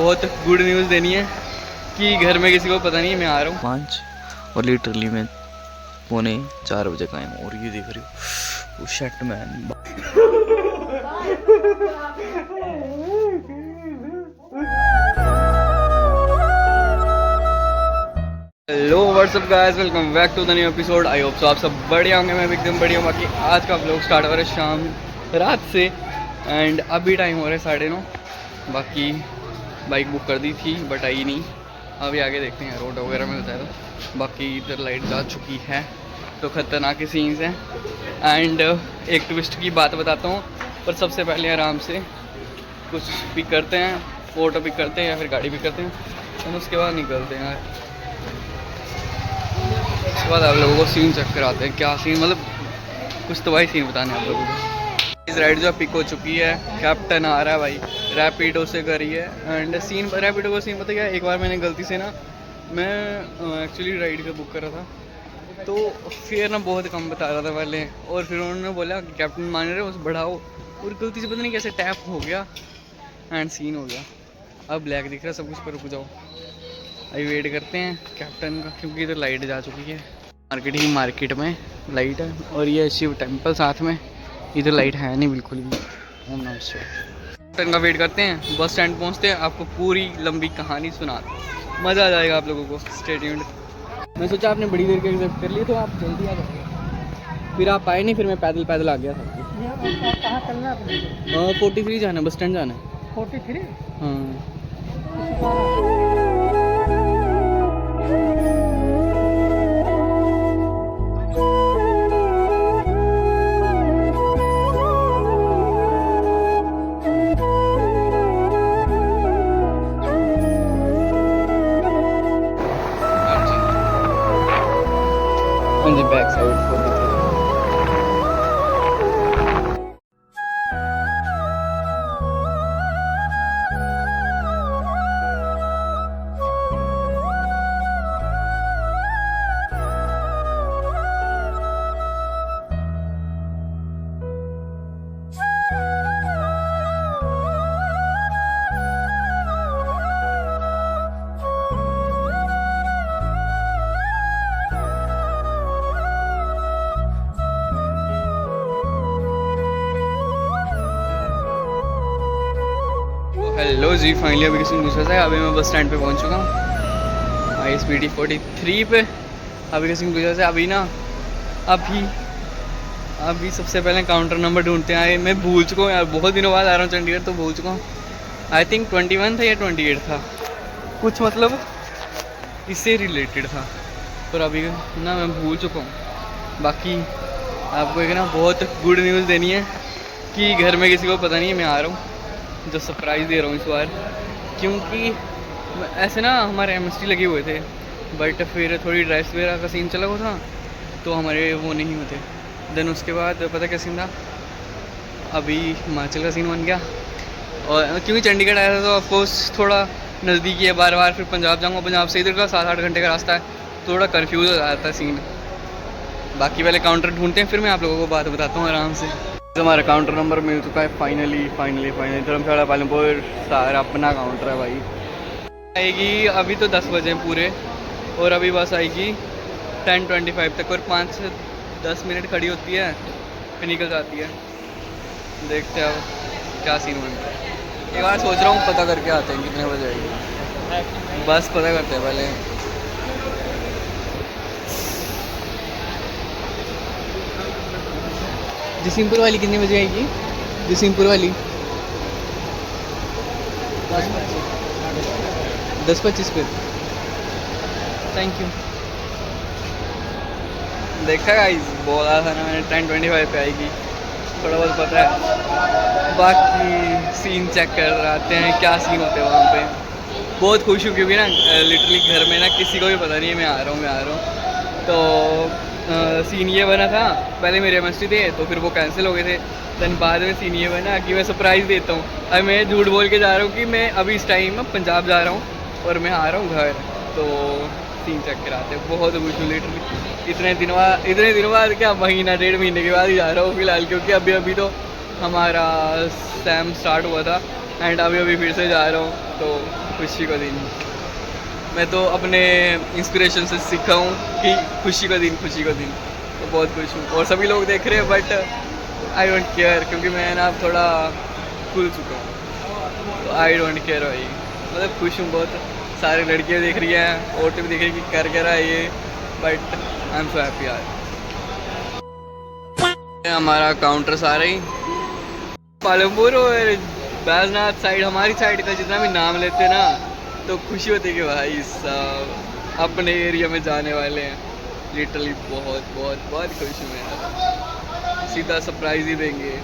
बहुत good news देनी है कि घर में किसी को पता नहीं है मैं आ रहा हूँ। 5 और लिटरली मैं 3:45 बजे का आया हूँ और ये देख रही हूँ shut man. Hello what's up guys, welcome back to the new episode. I hope so आप सब बढ़िया होंगे, मैं भी एकदम बढ़िया हूँ। बाकी आज का व्लॉग स्टार्ट हो रहा है शाम रात से एंड अभी टाइम हो रहा है 9:30। बाकी बाइक बुक कर दी थी बट आई नहीं, अभी आगे देखते हैं रोड वगैरह में बताया था। बाकी इधर लाइट जा चुकी है तो ख़तरनाक सीन्स हैं एंड एक ट्विस्ट की बात बताता हूँ। पर सबसे पहले आराम से कुछ पिक करते हैं, फ़ोटो पिक करते हैं या फिर गाड़ी पिक करते हैं और उसके बाद निकलते हैं। उसके बाद आप लोगों को सीन चेक कराते हैं, क्या सीन मतलब कुछ तो भाई सीन बताने आप लोगों को। इस राइड जो पिक हो चुकी है, कैप्टन आ रहा है भाई, रैपिडो से करी है एंड सीन रैपिडो का सीन पता क्या, एक बार मैंने गलती से ना मैं एक्चुअली राइड का बुक कर रहा था तो फेयर ना बहुत कम बता रहा था पहले, और फिर उन्होंने बोला कि कैप्टन मान रहे उस बढ़ाओ, और गलती से पता नहीं कैसे टैप हो गया एंड सीन हो गया। अब ब्लैक दिख रहा है सब कुछ, पर रुक जाओ अभी वेट करते हैं कैप्टन का, क्योंकि इधर लाइट जा चुकी है। मार्केट में लाइट है और ये शिव टेम्पल साथ में, इधर लाइट है नहीं बिल्कुल भी। ओम नमः शिवाय। कैप्टन का वेट करते हैं, बस स्टैंड पहुंचते हैं, आपको पूरी लंबी कहानी सुनाते हैं, मज़ा आ जाएगा आप लोगों को। Stay tuned. मैं सोचा आपने बड़ी देर के एक्सेप्ट कर लिए तो आप जल्दी आ जाओगे, फिर आप आए नहीं, फिर मैं पैदल पैदल आ गया था। कहाँ चलना है? 43 जाना है, बस स्टैंड जाना है। 43? हाँ जी, बैक साइड 43। हेलो जी, फाइनली अभी किसी दूसरे से अभी मैं बस स्टैंड पे पहुंच चुका हूँ, ISBT 43 पे। अभी किसी दूसरे से अभी ना अभी सबसे पहले काउंटर नंबर ढूंढते हैं। मैं भूल चुका हूँ यार, बहुत दिनों बाद आ रहा हूँ चंडीगढ़ तो भूल चुका हूँ। आई थिंक 21 था या 28 था, कुछ मतलब इससे रिलेटेड था, पर अभी ना मैं भूल चुका हूँ। बाकी आपको एक ना बहुत गुड न्यूज़ देनी है कि घर में किसी को पता नहीं है मैं आ रहा हूँ, जो सरप्राइज़ दे रहा हूँ इस बार। क्योंकि ऐसे ना हमारे MST लगे हुए थे बट फिर थोड़ी ड्राइव वगैरह का सीन चला हुआ था तो हमारे वो नहीं होते। देन उसके बाद पता क्या सीन था, अभी हिमाचल का सीन बन गया। और क्योंकि चंडीगढ़ आया था तो ऑफकोर्स थोड़ा नज़दीकी है, बार बार फिर पंजाब जाऊँगा, पंजाब से इधर का 7-8 घंटे का रास्ता है, थोड़ा कन्फ्यूज़ हो जाता है सीन। बाकी पहले काउंटर ढूंढते हैं, फिर मैं आप लोगों को बात बताता हूँ आराम से। हमारा काउंटर नंबर मिल चुका है फाइनली धर्मशाला पालमपुर, सारा अपना काउंटर है भाई। आएगी अभी तो 10 बजे पूरे, और अभी बस आएगी 10:25 तक, और 5 से 10 मिनट खड़ी होती है फिर निकल जाती है। देखते हैं अब क्या सीन बनता है। एक बार सोच रहा हूँ पता करके आते हैं कितने बजे आएगी, बस पता करते हैं पहले। जसीमपुर वाली कितने बजे आएगी? जसीमपुर वाली 10:25 पे। Thank you. देखा गाइस, बोला था ना मैंने 10:25 पे आएगी, थोड़ा बहुत पता है। बाकी सीन चेक कर आते हैं क्या सीन होते हैं वहाँ पे। बहुत खुश हूँ क्योंकि ना लिटरली घर में ना किसी को भी पता नहीं है मैं आ रहा हूँ। तो सीन ये बना था, पहले मेरे MST थे तो फिर वो कैंसिल हो गए थे, देन बाद में सीन ये बना कि मैं सरप्राइज़ देता हूँ। अब मैं झूठ बोल के जा रहा हूँ कि मैं अभी इस टाइम पंजाब जा रहा हूँ और मैं आ रहा हूँ घर, तो सीन चेक कराते हैं। बहुत खुश हूँ लिटरली, इतने दिनों बाद क्या, महीना 1.5 महीने के बाद ही जा रहा हूँ फिलहाल, क्योंकि अभी तो हमारा सैम स्टार्ट हुआ था एंड अभी अभी फिर से जा रहा हूँ, तो खुशी का दिन। मैं तो अपने इंस्पिरेशन से सीखा हूँ कि खुशी का दिन, तो बहुत खुश हूँ। और सभी लोग देख रहे हैं बट आई डोंट केयर, क्योंकि मैं ना अब थोड़ा खुल चुका हूँ, तो आई डोंट केयर भाई। मतलब खुश हूँ बहुत, सारी लड़कियाँ देख रही हैं, औरतें भी देख रही हैं कि कर क्या रहा है ये, but I am so happy यार। हमारा काउंटर सारा ही पालमपुर और बैजनाथ साइड, हमारी साइड का जितना भी नाम लेते ना, तो खुशी होती है कि भाई साहब अपने एरिया में जाने वाले हैं। लिटरली बहुत बहुत बहुत खुश हूँ मैं यार, सीधा सरप्राइज ही देंगे।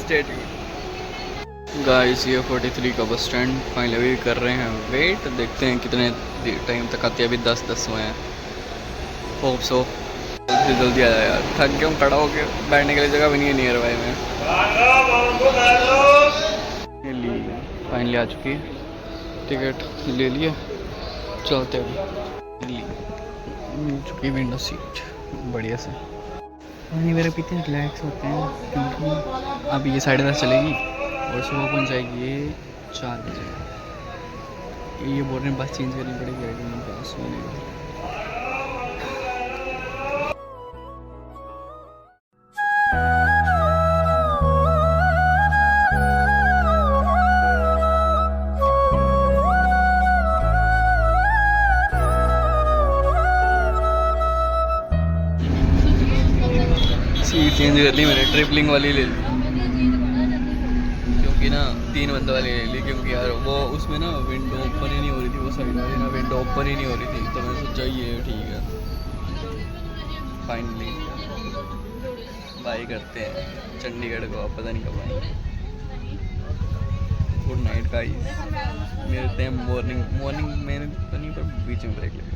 Stay tuned guys. ये 43 का बस स्टैंड फाइनली अभी कर रहे हैं वेट, देखते हैं कितने टाइम तक आती है। अभी 10 हुए हैं। होप सो जल्दी आ जाए यार, थक गया हूँ, खड़ा होके बैठने के लिए जगह भी नहीं है नियर बाय में। फाइनली आ चुकी है, टिकट ले लिया, चलते अभी। मिल चुकी विंडो सीट बढ़िया से। पानी वगैरह पीते हैं, रिलैक्स होते हैं, क्योंकि अभी ये 10:30 चलेगी और सुबह पहुँच जाएगी ये 4 बजे। ये बोल रहे हैं बस चेंज करनी पड़ेगी, बस में सीट चेंज कर ली मैंने, ट्रिपलिंग वाली ले ली, क्योंकि ना 3 बंदों वाली ले ली, क्योंकि यार वो उसमें ना विंडो ओपन ही नहीं हो रही थी, वो साइड वाली ना विंडो ओपन ही नहीं हो रही थी, तो मैंने सोचा ये ठीक है। फाइनली बाय करते हैं चंडीगढ़ को, अब पता नहीं कब आएंगे। गुड नाइट गाइस, मिलते हैं मॉर्निंग में तो नहीं, पर बीच में ब्रेक लेके।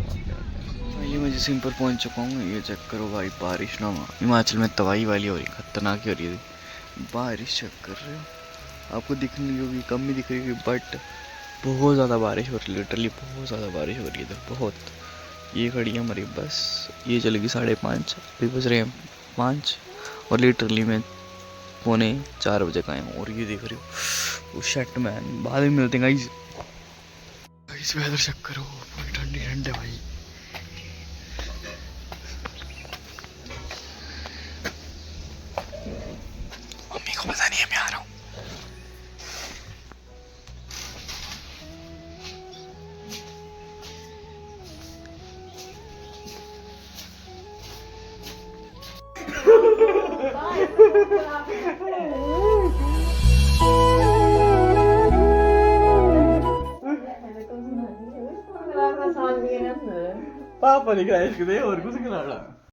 ये मैं जिस पर पहुंच चुका हूँ, ये चेक करो भाई, बारिश ना हिमाचल में तबाही वाली हो रही, खतरनाक ही हो रही है बारिश। चेक कर रहे हो, आपको दिखने लगी होगी, कम ही दिख रही होगी, बट बहुत ज़्यादा बारिश हो रही है, लिटरली बहुत ज़्यादा बारिश हो रही है इधर, बहुत। ये खड़ी है हमारी बस, ये चलेगी 5:30, अभी बज रहे हैं 5, और लिटरली मैं 3:45 बजे का आया हूँ। और ये देख रहे हो, वो शट मैन, बाद में मिलते हैं गाइस। वेदर चेक करो, पूरी ठंडी ठंड है भाई। मम्मी को पता नहीं है मैं आ रहा हूँ। पापा लिखा है इसके और कुछ खिलाना।